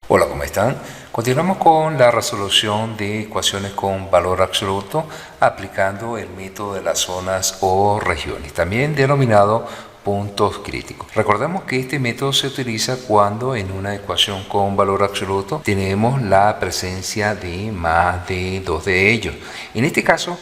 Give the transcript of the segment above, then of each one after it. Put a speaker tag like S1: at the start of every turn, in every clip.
S1: Hola, ¿cómo están? Continuamos con la resolución de ecuaciones con valor absoluto aplicando el método de las zonas o regiones, también denominado puntos críticos. Recordemos que este método se utiliza cuando en una ecuación con valor absoluto tenemos la presencia de más de dos de ellos. En este caso,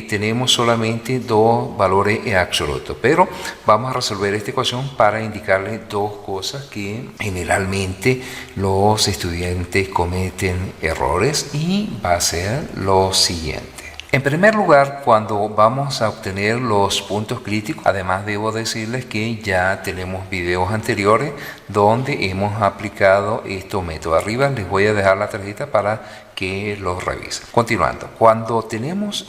S1: tenemos solamente dos valores absolutos, pero vamos a resolver esta ecuación para indicarles dos cosas que generalmente los estudiantes cometen errores, y va a ser lo siguiente. En primer lugar, cuando vamos a obtener los puntos críticos, además debo decirles que ya tenemos videos anteriores donde hemos aplicado estos métodos. Arriba les voy a dejar la tarjeta para que los revisen. Continuando, cuando tenemos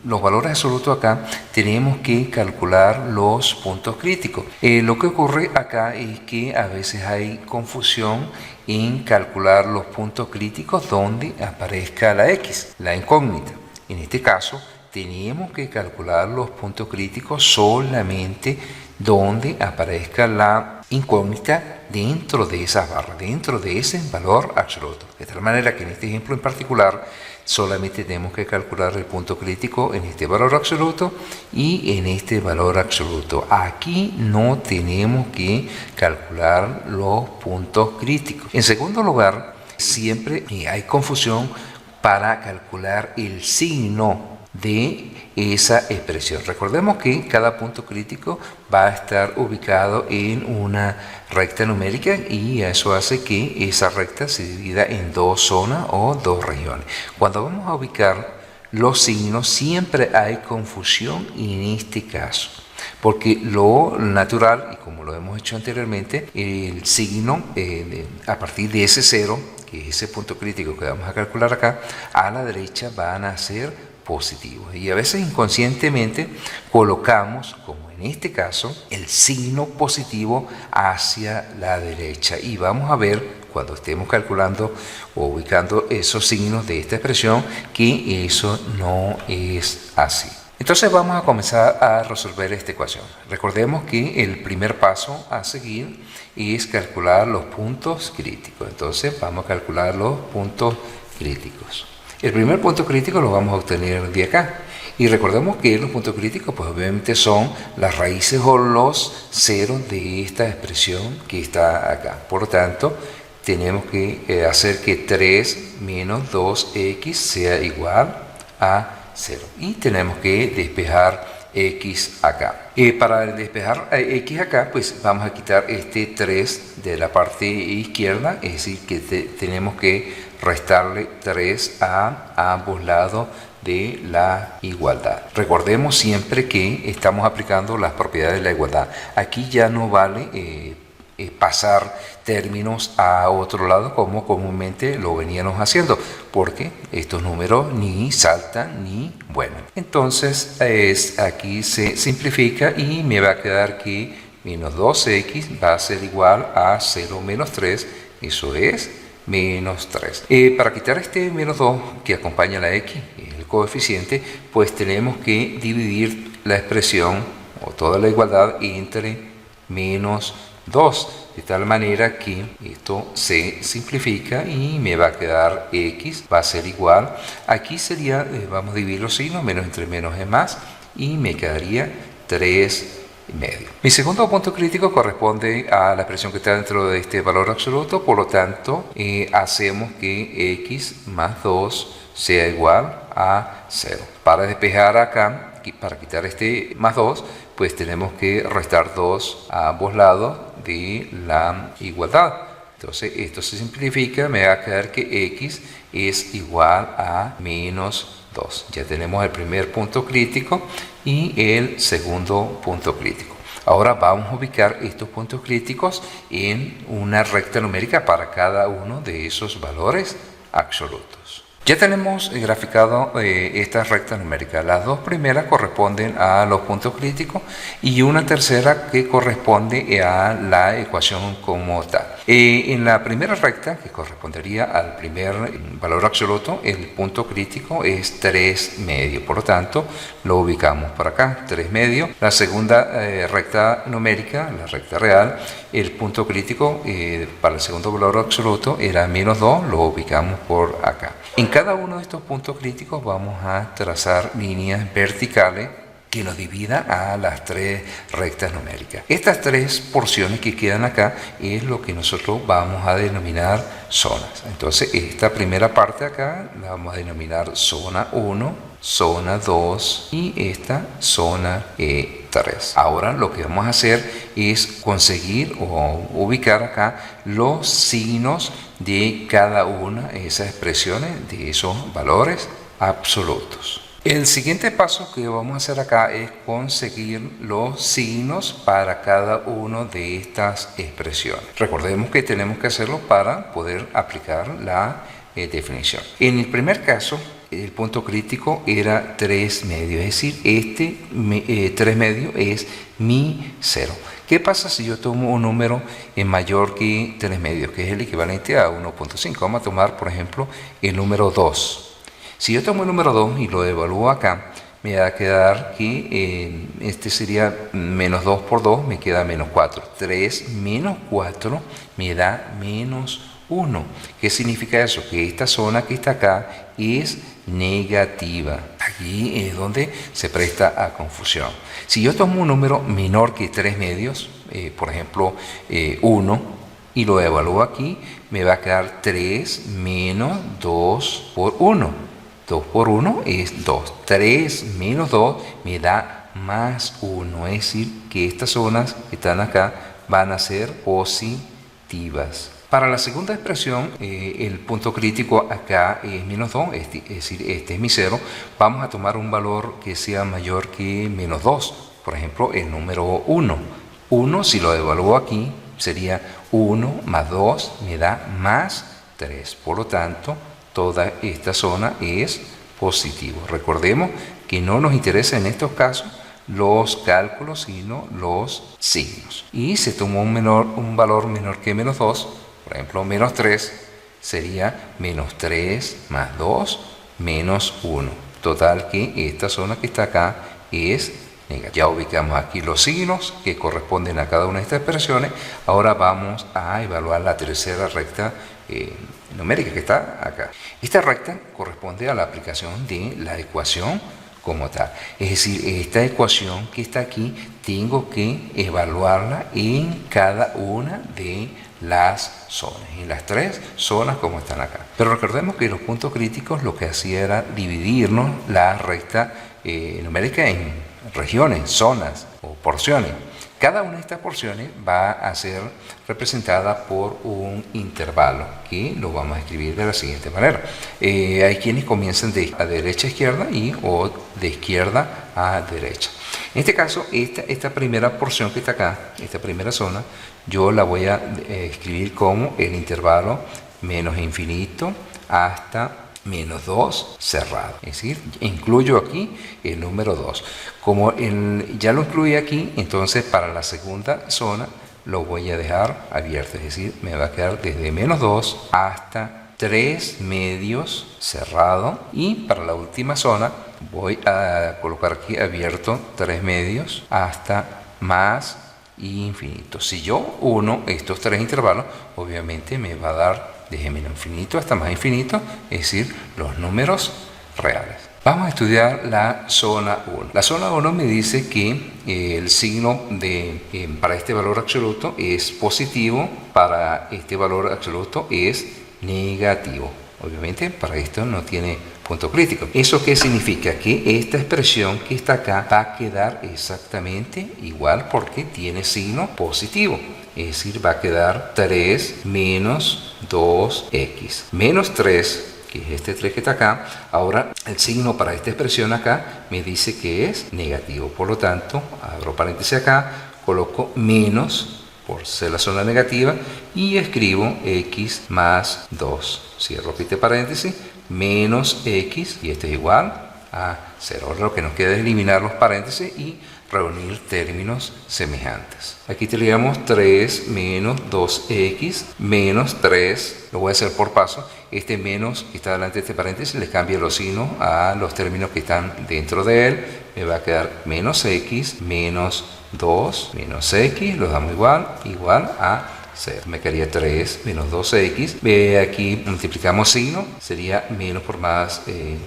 S1: los valores absolutos acá, tenemos que calcular los puntos críticos. Lo que ocurre acá es que a veces hay confusión en calcular los puntos críticos donde aparezca la X, la incógnita. En este caso, tenemos que calcular los puntos críticos solamente donde aparezca la incógnita dentro de esas barras, dentro de ese valor absoluto. De tal manera que en este ejemplo en particular, solamente tenemos que calcular el punto crítico en este valor absoluto y en este valor absoluto. Aquí no tenemos que calcular los puntos críticos. En segundo lugar, siempre hay confusión para calcular el signo de esa expresión. Recordemos que cada punto crítico va a estar ubicado en una recta numérica, y eso hace que esa recta se divida en dos zonas o dos regiones. Cuando vamos a ubicar los signos, siempre hay confusión en este caso, porque lo natural, y como lo hemos hecho anteriormente, el signo a partir de ese cero, que es ese punto crítico que vamos a calcular acá, a la derecha van a ser positivos. Y a veces inconscientemente colocamos, como en este caso, el signo positivo hacia la derecha. Y vamos a ver, cuando estemos calculando o ubicando esos signos de esta expresión, que eso no es así. Entonces vamos a comenzar a resolver esta ecuación. Recordemos que el primer paso a seguir es calcular los puntos críticos. Entonces vamos a calcular los puntos críticos. El primer punto crítico lo vamos a obtener de acá. Y recordemos que los puntos críticos, pues obviamente son las raíces o los ceros de esta expresión que está acá. Por lo tanto, tenemos que hacer que 3 menos 2x sea igual a 0. Y tenemos que despejar x acá. Para despejar x acá, pues vamos a quitar este 3 de la parte izquierda, es decir, que tenemos que restarle 3 a ambos lados de la igualdad. Recordemos siempre que estamos aplicando las propiedades de la igualdad. Aquí ya no vale pasar términos a otro lado como comúnmente lo veníamos haciendo, porque estos números ni saltan ni vuelan. Entonces aquí se simplifica y me va a quedar que menos 2x va a ser igual a 0 menos 3, eso es menos 3. Para quitar este menos 2 que acompaña la x, el coeficiente, pues tenemos que dividir la expresión o toda la igualdad entre menos 2, de tal manera que esto se simplifica y me va a quedar x va a ser igual, aquí sería, vamos a dividir los signos, menos entre menos es más, y me quedaría 3 y medio. Mi segundo punto crítico corresponde a la expresión que está dentro de este valor absoluto, por lo tanto hacemos que x más 2 sea igual a 0. Para despejar acá, para quitar este más 2, pues tenemos que restar 2 a ambos lados de la igualdad. Entonces esto se simplifica, me va a quedar que x es igual a menos 2. Ya tenemos el primer punto crítico y el segundo punto crítico. Ahora vamos a ubicar estos puntos críticos en una recta numérica para cada uno de esos valores absolutos. Ya tenemos graficado estas rectas numéricas. Las dos primeras corresponden a los puntos críticos y una tercera que corresponde a la ecuación como tal. En la primera recta, que correspondería al primer valor absoluto, el punto crítico es 3 medios. Por lo tanto, lo ubicamos por acá, 3 medios. La segunda recta numérica, la recta real, el punto crítico para el segundo valor absoluto era -2, lo ubicamos por acá. En cada uno de estos puntos críticos vamos a trazar líneas verticales que nos dividan a las tres rectas numéricas. Estas tres porciones que quedan acá es lo que nosotros vamos a denominar zonas. Entonces esta primera parte acá la vamos a denominar zona 1, zona 2 y esta zona 3. Ahora lo que vamos a hacer es conseguir o ubicar acá los signos de cada una de esas expresiones, de esos valores absolutos. El siguiente paso que vamos a hacer acá es conseguir los signos para cada una de estas expresiones. Recordemos que tenemos que hacerlo para poder aplicar la definición. En el primer caso, el punto crítico era 3 medios, es decir, 3 medios es mi 0. ¿Qué pasa si yo tomo un número mayor que 3 medios, que es el equivalente a 1.5? Vamos a tomar, por ejemplo, el número 2. Si yo tomo el número 2 y lo evalúo acá, me va a quedar que este sería -2 por 2, me queda -4. 3 menos 4 me da -1. ¿Qué significa eso? Que esta zona que está acá es negativa. Aquí es donde se presta a confusión. Si yo tomo un número menor que 3 medios, por ejemplo 1, y lo evalúo aquí, me va a quedar 3 menos 2 por 1. 2 por 1 es 2. 3 menos 2 me da +1. Es decir, que estas zonas que están acá van a ser positivas. Para la segunda expresión, el punto crítico acá es -2, es decir, este es mi 0. Vamos a tomar un valor que sea mayor que -2. Por ejemplo, el número 1. 1, si lo evalúo aquí, sería 1 más 2 me da +3. Por lo tanto, toda esta zona es positivo. Recordemos que no nos interesa en estos casos los cálculos, sino los signos. Y se tomó un valor menor que -2, por ejemplo, -3 sería -3 más 2 menos 1. Total que esta zona que está acá es negativa. Ya ubicamos aquí los signos que corresponden a cada una de estas expresiones. Ahora vamos a evaluar la tercera recta numérica que está acá. Esta recta corresponde a la aplicación de la ecuación como tal. Es decir, esta ecuación que está aquí tengo que evaluarla en cada una de las zonas, en las tres zonas como están acá. Pero recordemos que los puntos críticos lo que hacía era dividirnos la recta numérica en regiones, zonas o porciones. Cada una de estas porciones va a ser representada por un intervalo que lo vamos a escribir de la siguiente manera. Hay quienes comienzan de derecha a izquierda o de izquierda a derecha. En este caso, esta primera porción que está acá, esta primera zona, yo la voy a escribir como el intervalo menos infinito hasta -2 cerrado, es decir, incluyo aquí el número 2. Como ya lo incluí aquí, entonces para la segunda zona lo voy a dejar abierto, es decir, me va a quedar desde -2 hasta 3 medios cerrado, y para la última zona voy a colocar aquí abierto 3 medios hasta más infinito. Si yo uno estos tres intervalos, obviamente me va a dar desde menos infinito hasta más infinito, es decir, los números reales. Vamos a estudiar la zona 1. La zona 1 me dice que el signo para este valor absoluto es positivo, para este valor absoluto es negativo. Obviamente para esto no tiene punto crítico. ¿Eso qué significa? Que esta expresión que está acá va a quedar exactamente igual porque tiene signo positivo. Es decir, va a quedar 3 menos 2x. Menos 3, que es este 3 que está acá. Ahora, el signo para esta expresión acá me dice que es negativo. Por lo tanto, abro paréntesis acá, coloco menos por ser la zona negativa y escribo x más 2. Cierro este paréntesis, menos x, y esto es igual a 0. Ahora lo que nos queda es eliminar los paréntesis y reunir términos semejantes. Aquí tendríamos 3 menos 2x menos 3, lo voy a hacer por paso. Este menos que está delante de este paréntesis le cambia los signos a los términos que están dentro de él. Me va a quedar menos x menos 2 menos x, los damos igual a 0. Me quedaría 3 menos 2x. Aquí multiplicamos signo, sería menos por más,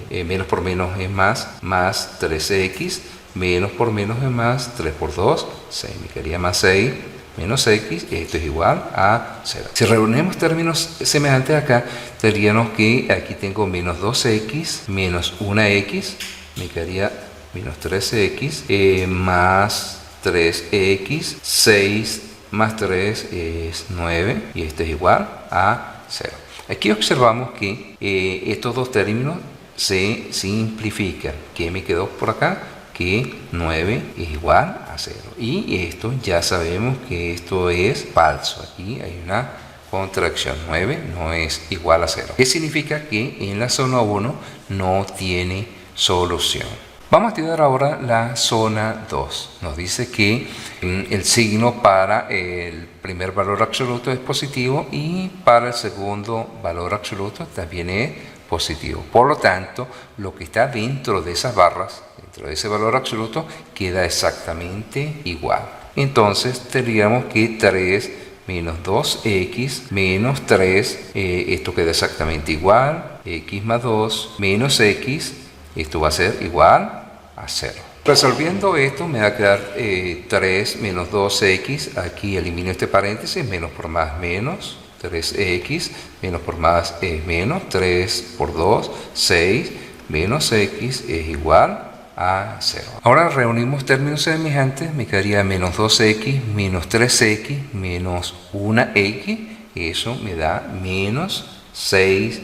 S1: menos por menos es más 3x. Menos por menos es más, 3 por 2, 6, me quedaría más 6, menos x, esto es igual a 0. Si reunimos términos semejantes acá, tendríamos que aquí tengo menos 2x, menos 1x, me quedaría menos 3x, más 3x, 6 más 3 es 9, y esto es igual a 0. Aquí observamos que estos dos términos se simplifican. ¿Qué me quedó por acá? Que 9 es igual a 0. Y esto ya sabemos que esto es falso. Aquí hay una contracción. 9 no es igual a 0. ¿Qué significa? Que en la zona 1 no tiene solución. Vamos a estudiar ahora la zona 2. Nos dice que el signo para el primer valor absoluto es positivo y para el segundo valor absoluto también es positivo. Por lo tanto, lo que está dentro de esas barras, dentro de ese valor absoluto, queda exactamente igual. Entonces tendríamos que 3 menos 2x menos 3, esto queda exactamente igual, x más 2 menos x, esto va a ser igual a 0. Resolviendo esto me va a quedar 3 menos 2x, aquí elimino este paréntesis, menos por más menos, 3x, menos por más es menos, 3 por 2, 6, menos x es igual a 0. Ahora reunimos términos semejantes, me quedaría menos 2x, menos 3x, menos 1x, eso me da menos 6x.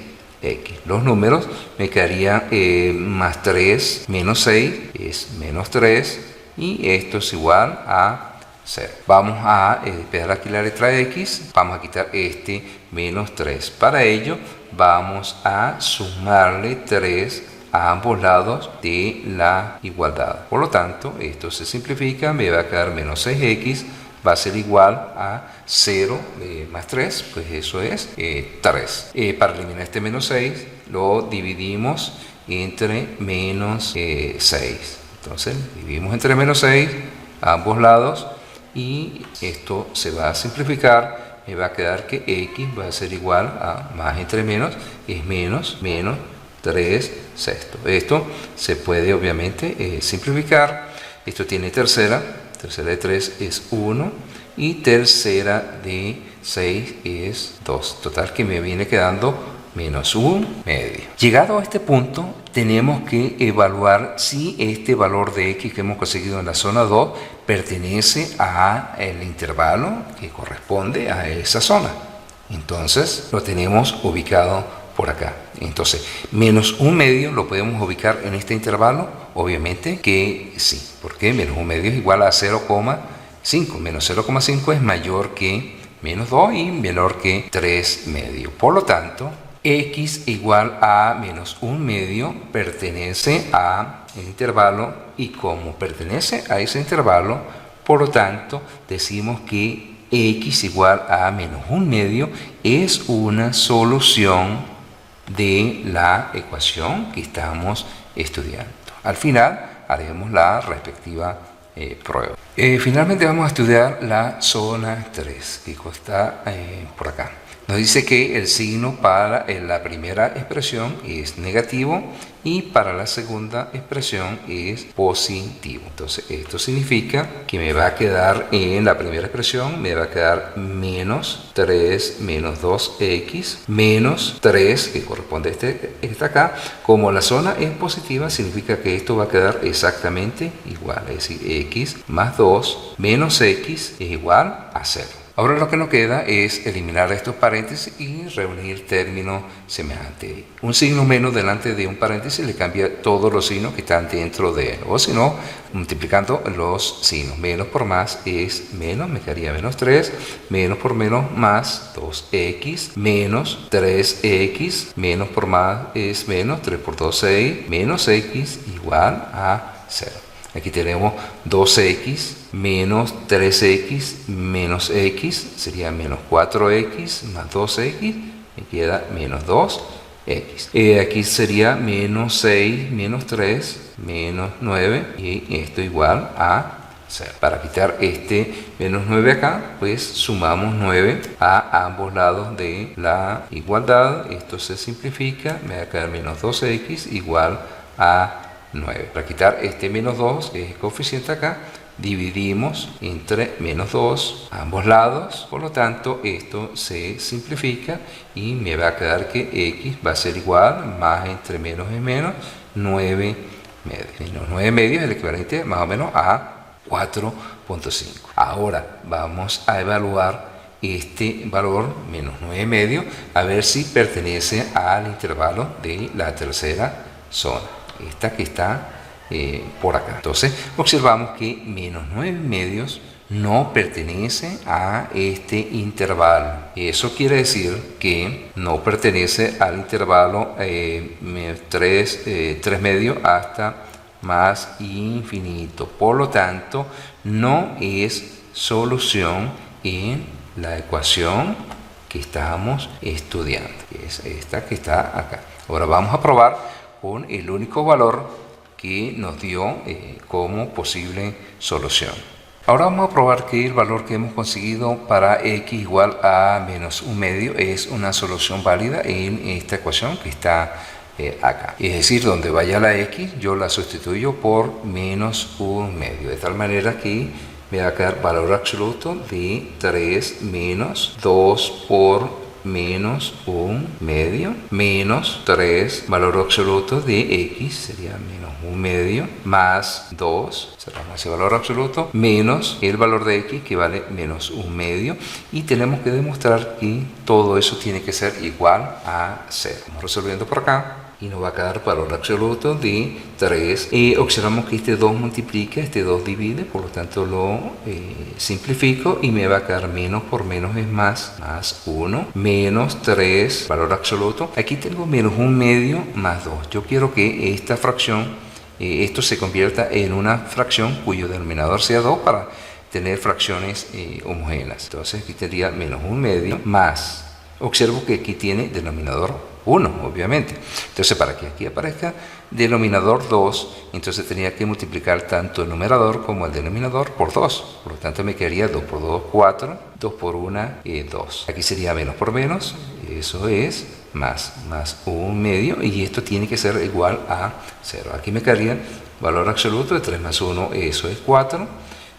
S1: Los números me quedarían más 3, menos 6, es menos 3, y esto es igual a 0. Vamos a despejar aquí la letra x, vamos a quitar este menos 3. Para ello vamos a sumarle 3 a ambos lados de la igualdad. Por lo tanto, esto se simplifica, me va a quedar menos 6x, va a ser igual a 0 más 3, pues eso es 3. Para eliminar este menos 6, lo dividimos entre menos 6. Entonces, dividimos entre menos 6 a ambos lados, y esto se va a simplificar, me va a quedar que x va a ser igual a más entre menos, es menos 3 sextos. Esto se puede obviamente simplificar. Esto tiene tercera de 3 es 1 y tercera de 6 es 2. Total que me viene quedando menos 1 medio. Llegado a este punto, tenemos que evaluar si este valor de x que hemos conseguido en la zona 2 pertenece al intervalo que corresponde a esa zona. Entonces, lo tenemos ubicado por acá. Entonces, menos 1 medio lo podemos ubicar en este intervalo. Obviamente que sí, porque menos 1 medio es igual a 0,5. Menos 0,5 es mayor que menos 2 y menor que 3 medio. Por lo tanto, x igual a menos 1 medio pertenece al intervalo, y como pertenece a ese intervalo, por lo tanto decimos que x igual a menos 1 medio es una solución de la ecuación que estamos estudiando. Al final haremos la respectiva prueba. Finalmente vamos a estudiar la zona 3, que está por acá. Nos dice que el signo para la primera expresión es negativo y para la segunda expresión es positivo. Entonces esto significa que me va a quedar en la primera expresión, me va a quedar menos 3 menos 2x menos 3, que corresponde a este acá. Como la zona es positiva, significa que esto va a quedar exactamente igual, es decir, x más 2 menos x es igual a 0. Ahora lo que nos queda es eliminar estos paréntesis y reunir términos semejantes. Un signo menos delante de un paréntesis le cambia todos los signos que están dentro de él. O si no, multiplicando los signos. Menos por más es menos, me quedaría menos 3. Menos por menos más 2x. Menos 3x. Menos por más es menos. 3 por 2, 6. Menos x igual a 0. Aquí tenemos 2x menos 3x menos x, sería menos 4x más 2x, me queda menos 2x. Aquí sería menos 6 menos 3 menos 9 y esto igual a 0. Para quitar este menos 9 acá, pues sumamos 9 a ambos lados de la igualdad. Esto se simplifica, me va a quedar menos 2x igual a 9. Para quitar este menos 2, que es el coeficiente acá, dividimos entre menos 2 a ambos lados. Por lo tanto, esto se simplifica y me va a quedar que x va a ser igual, más entre menos y menos, 9 medios. Menos 9 medios es el equivalente más o menos a 4.5. Ahora vamos a evaluar este valor, menos 9 medios, a ver si pertenece al intervalo de la tercera zona. Esta que está por acá. Entonces observamos que menos 9 medios no pertenece a este intervalo. Eso quiere decir que no pertenece al intervalo 3 medios hasta más infinito. Por lo tanto, no es solución en la ecuación que estamos estudiando, que es esta que está acá. Ahora vamos a probar con el único valor que nos dio como posible solución. Ahora vamos a probar que el valor que hemos conseguido para x igual a menos 1 medio es una solución válida en esta ecuación que está acá. Es decir, donde vaya la x, yo la sustituyo por menos 1 medio, de tal manera que me va a quedar valor absoluto de 3 menos 2 por menos 1 medio, menos 3, valor absoluto de x, sería menos 1 medio, más 2, cerramos ese valor absoluto, menos el valor de x que vale menos 1 medio, y tenemos que demostrar que todo eso tiene que ser igual a 0. Vamos resolviendo por acá. Y nos va a quedar valor absoluto de 3. Observamos que este 2 multiplica, este 2 divide, por lo tanto lo simplifico y me va a quedar menos por menos es más 1, menos 3, valor absoluto. Aquí tengo menos 1 medio más 2. Yo quiero que esta fracción, esto se convierta en una fracción cuyo denominador sea 2 para tener fracciones homogéneas. Entonces aquí tendría menos 1 medio más. Observo que aquí tiene denominador 1, obviamente. Entonces, para que aquí aparezca denominador 2, entonces tenía que multiplicar tanto el numerador como el denominador por 2. Por lo tanto, me quedaría 2 por 2, 4, 2 por 1, 2. Aquí sería menos por menos, eso es más 1 medio, y esto tiene que ser igual a 0. Aquí me quedaría valor absoluto de 3 más 1, eso es 4.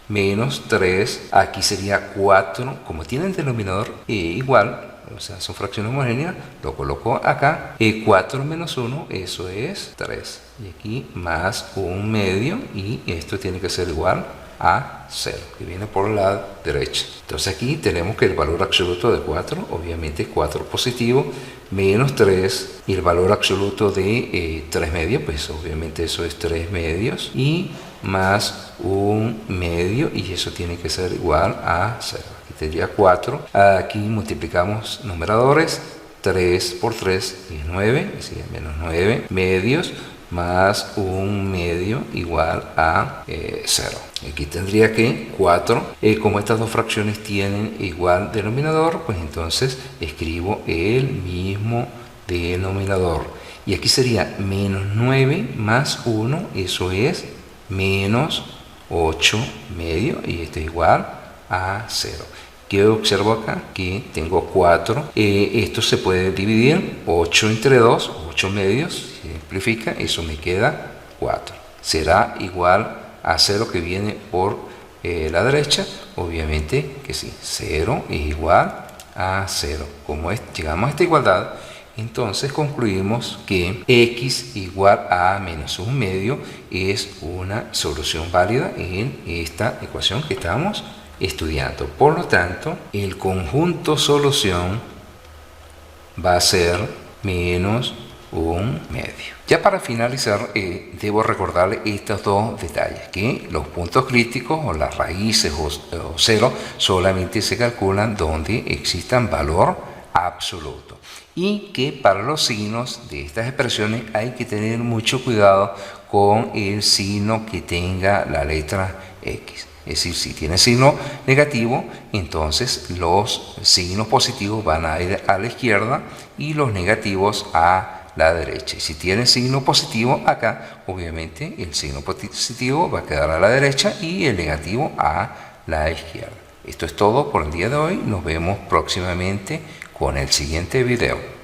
S1: Menos 3, aquí sería 4, como tiene el denominador igual, o sea, son fracciones homogéneas, lo coloco acá, 4 menos 1, eso es 3, y aquí más 1 medio, y esto tiene que ser igual a 0, que viene por la derecha. Entonces aquí tenemos que el valor absoluto de 4, obviamente 4 positivo, menos 3, y el valor absoluto de 3 medios, pues obviamente eso es 3 medios, y más 1 medio, y eso tiene que ser igual a 0. Aquí tendría 4. Aquí multiplicamos numeradores. 3 por 3 es 9, es decir, menos 9 medios más 1 medio igual a 0. Aquí tendría que 4. Como estas dos fracciones tienen igual denominador, pues entonces escribo el mismo denominador. Y aquí sería menos 9 más 1, eso es menos 8 medio, y esto es igual a 0. ¿Qué observo acá? Que tengo 4. Esto se puede dividir, 8 entre 2, 8 medios, simplifica, eso me queda 4. Será igual a 0 que viene por la derecha, obviamente que sí, 0 es igual a 0. Como llegamos a esta igualdad, entonces concluimos que x igual a menos 1 medio es una solución válida en esta ecuación que estamos estudiando. Por lo tanto, el conjunto solución va a ser menos 1/2. Ya para finalizar, debo recordarle estos dos detalles, que los puntos críticos o las raíces o cero solamente se calculan donde existan valor absoluto, y que para los signos de estas expresiones hay que tener mucho cuidado con el signo que tenga la letra X. Es decir, si tiene signo negativo, entonces los signos positivos van a ir a la izquierda y los negativos a la derecha. Y si tiene signo positivo acá, obviamente el signo positivo va a quedar a la derecha y el negativo a la izquierda. Esto es todo por el día de hoy. Nos vemos próximamente con el siguiente video.